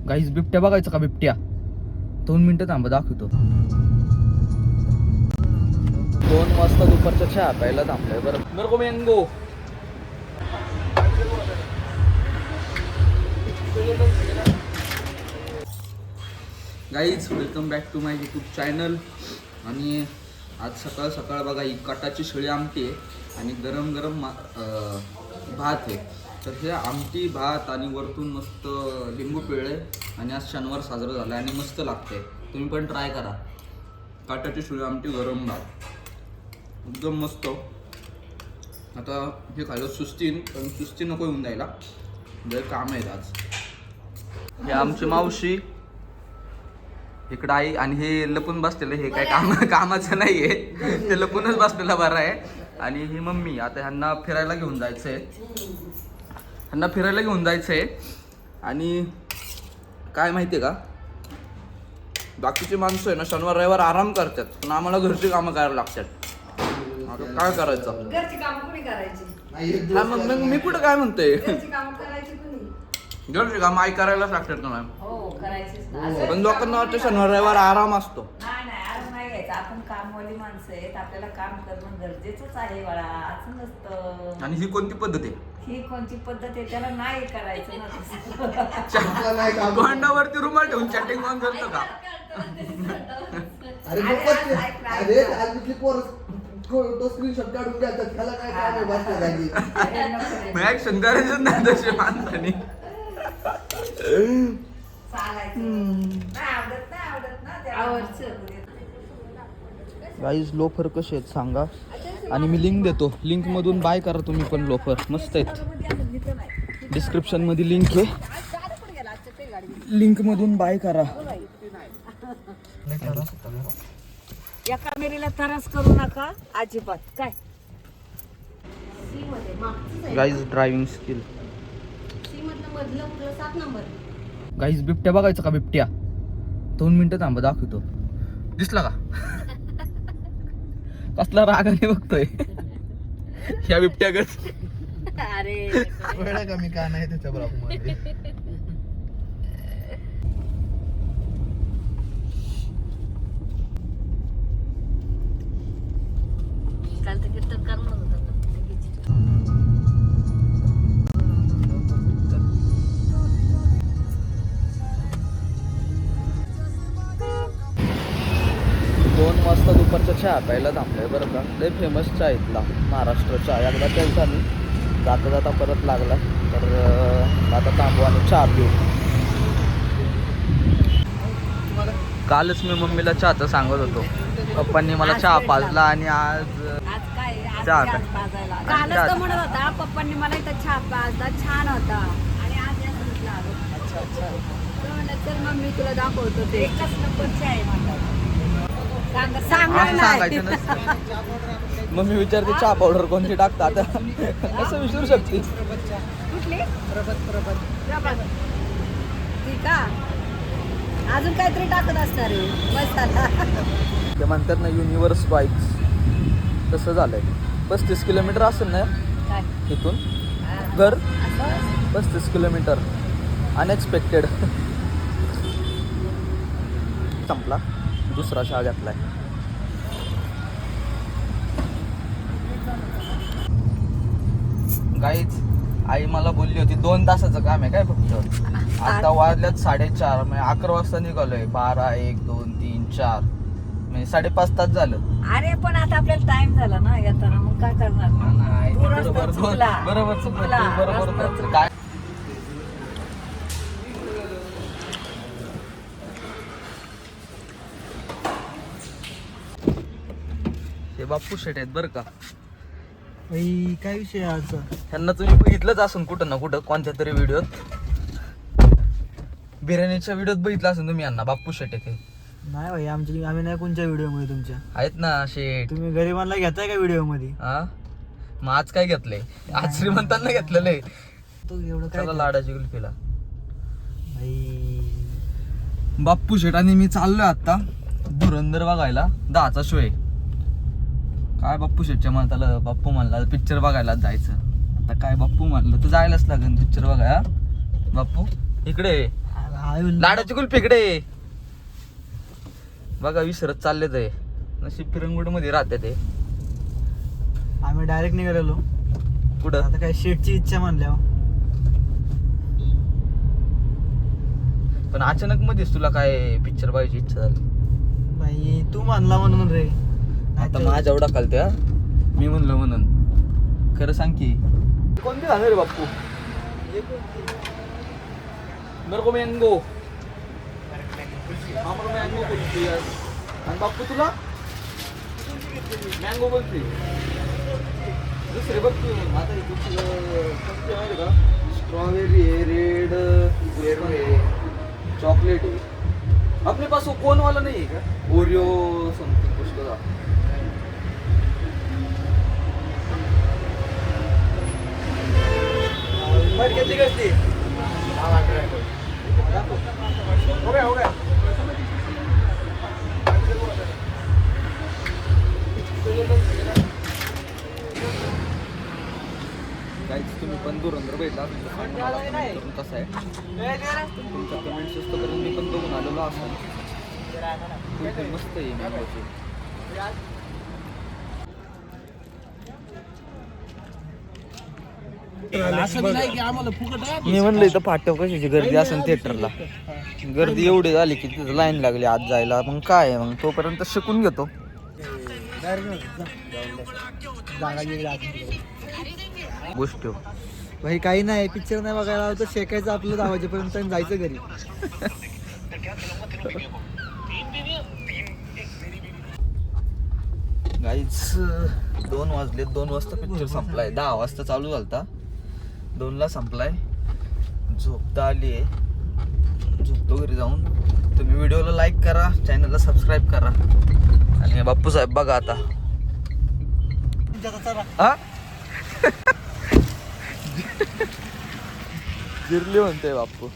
गाईस बिबट्या बघायचं का? बिबट्या 2 मिनिटं थांबा, दाखवतो. 2 वाजता दुपारच्या चहा प्यायला थांबलोय. बरं मेरे को मँगो. Guys welcome back to my YouTube channel. आणि आज सकाळ सकाळ बघा ही कटाची शिळी आमटी आहे आणि गरम गरम भात आहे. तर हे आमटी भात आणि वरतून मस्त लिंबू पिळे आणि आज शनिवार साजरा झाला आणि मस्त लागते. तुम्ही पण ट्राय करा. काटाची शिळी आमटी गरम भात एकदम मस्त. आता हे खाल्लं सुस्तीन, पण सुस्ती नको येऊन जायला, जर काम आहेत आज. हे आमची मावशी इकडं आई आणि हे लपून बसलेलं, हे काय कामाचं नाही आहे, ते लपूनच बसलेला बरं आहे. आणि ही मम्मी. आता ह्यांना फिरायला घेऊन जायचं आहे, आणि काय माहिती आहे का, बाकीची माणसं आहे ना शनिवार रविवार आराम करतात, पण आम्हाला घरची कामं करायला लागतात. आता काय करायचं? घरची कामं कोणी करायची? हा मग मी कुठं काय म्हणतोय, घरची कामं करायची कोणी? घरची कामं आई करायलाच लागतात ना मॅम. हो करायचीच ना. पण लोकांना वाटतं शनिवार रविवार आराम असतो. नाही आराम नाही घ्यायचा. आपण कामवाली माणसं आहेत, आपल्याला काम करणं गरजेचंच आहे बाळा, असं नसतं. आणि ही कोणती पद्धत आहे? ही कोणती पद्धत आहे? त्याला नाही करायचं ना. भांडावरती रुमाल ठेवून चॅटिंग ऑन करतो का? स्क्रीनशॉट काढून घ्यायचा, त्याला काय काम आहे बसल्या जागी. मग ऍक्शन करायचं नाही तशी माणसाने. गाईज लोफर कसे आहेत सांगा, आणि मी लिंक देतो, लिंक मधून बाय करा तुम्ही पण. लोफर मस्त आहेत, डिस्क्रिप्शन मध्ये लिंक आहे, लिंक मधून बाय करा. या कामेरीला त्रास करू नका अजिबात. काय गाईज ड्रायव्हिंग स्किल. गाईज बिबट्या बघायचं का? बिबट्या 2 मिनिटं थांबा, दाखवतो. दिसला का? कसला रागाने बघतोय ह्या बिबट्यागत. अरे वेळा कमी का नाही त्याच्या ब्लॉग काल तर कीर्तन करणार होता. दोन वाजता दुपारच्या चहा प्यायला थांबलोय बरं का. लय फेमस चहा इथला, महाराष्ट्र चहा. एकदा प्यायचा मी, जाता जाता परत लागला, तर आता थांबू आणि चहा पिऊ. कालच मी मम्मीला चहाचं सांगत होतो, पप्पांनी मला चहा पाजला आणि आज चहा कालच तो म्हणत होता पप्पांनी मला इथं चहा पाजला, छान होता. आणि आज या फ्रूटला आलो. तर मग मी तुला दाखवतो ते एकच नंबरचे आहे माझा. सांगायचं नसतं. मम्मी विचारते चहा पावडर कोणती टाकता, आता कसं विचारू शकते? कुठली? प्रभात. ठीक आहे, अजून काहीतरी टाकत असणार आहे मसाला. ते म्हणतात ना युनिव्हर्स बाईक्स, तसं झालंय. 35 किलोमीटर असेल ना काय इथून घर? असं 35 किलोमीटर. अनएक्सपेक्टेड. संपला, दुसरा चहा घेतलाय. गाईच आई मला बोलली होती 2 तासाचं काम आहे काय फक्त. आता वाजल्यात 4:30, म्हणजे 11 वाजता निघालोय. 12, 1, 2, 3, 4 म्हणजे 5.5 तास झालं. अरे पण आता आपल्याला टाइम झाला ना येताना, मग काय करणार? नाही, तू रस्ता चुकला. बरोबर चुकला. बरोबर. काय हे बाप्पू शेट आहेत बरं का. काय विषय आज? ह्यांना तुम्ही बघितलंच असून कुठं ना कुठं, कोणत्या तरी व्हिडिओत, बिर्याणीच्या व्हिडिओत बघितलं असेल तुम्ही यांना. बाप्पू शेट आहे ते. नाही भाई, आम्ही नाही कोणत्या व्हिडिओ मध्ये तुमच्या. आहेत ना शेट. तुम्ही गरिबांना घेताय का व्हिडिओ मध्ये? हा मग आज काय घेतलंय? आज श्रीमंतांना घेतलेलं आहे. तो एवढं काय चला लाडाची गुल्फीला. भाई. बाप्पू शेट आणि मी चाललोय आता धुरंधर बघायला. 10चा शो आहे. काय बाप्पू शेटच्या मनाला बाप्पू म्हणला पिक्चर बघायला जायचं. आता काय बाप्पू म्हणलं तर जायलाच लागेल पिक्चर बघायला. बाप्पू इकडे लाडाची कुल्फी इकडे बघा विसरत चालले ते नशीब पिरंगुड मध्ये राहते ते. आम्ही डायरेक्ट निघालेलो. कुठं आता काय शेटची इच्छा म्हणल्यावर पण अचानक मध्येच तुला काय पिक्चर पाहायची इच्छा झाली? बाई तू म्हणला म्हणून रे. आता माझ्या एवढा खालत्या मी म्हणलं म्हणून. खरं सांग की कोणती झालं रे बाप्पू? मेरे को मँगो. आम्हाला मँगो कुल्फी यार. आणि बाप्पू तुला मँगो कुल्फी. दुसरे बघ तू आता ही कुल्फी कोणती आहे का? स्ट्रॉबेरी है, रेड चॉकलेट है. अपने पास वो कोन वाला नहीं है क्या? ओरियो समथिंग कुछ का. कितनी कसली? हो गया हो गया. गाईज तुम्ही पण धुरंधर भेटला कसं आहे तुमच्या कमेंट्स असतो करून मी पण बघून आलेलो असं खूप मस्त आहे मँगोची. मी म्हणलं इथं फाटव कशाची गर्दी असेल थिएटरला. गर्दी एवढी झाली की तिथं लाईन लागली आत जायला. मग काय मग तोपर्यंत शिकून घेतो. गोष्ट भाई काही नाही पिक्चर नाही बघायला आलो तर शेकायचं आपलं 10 वाजेपर्यंत आणि जायचं घरी. गाईच 2 वाजले. 2 वाजता पिक्चर संपलाय. 10 वाजता चालू झालता 2ला संपलाय. झोपता आली आहे. झोपतो घरी जाऊन. तुम्ही व्हिडिओला लाईक करा, चॅनलला सबस्क्राईब करा. आणि बाप्पू साहेब बघा आता हा जिरली म्हणते बाप्पू.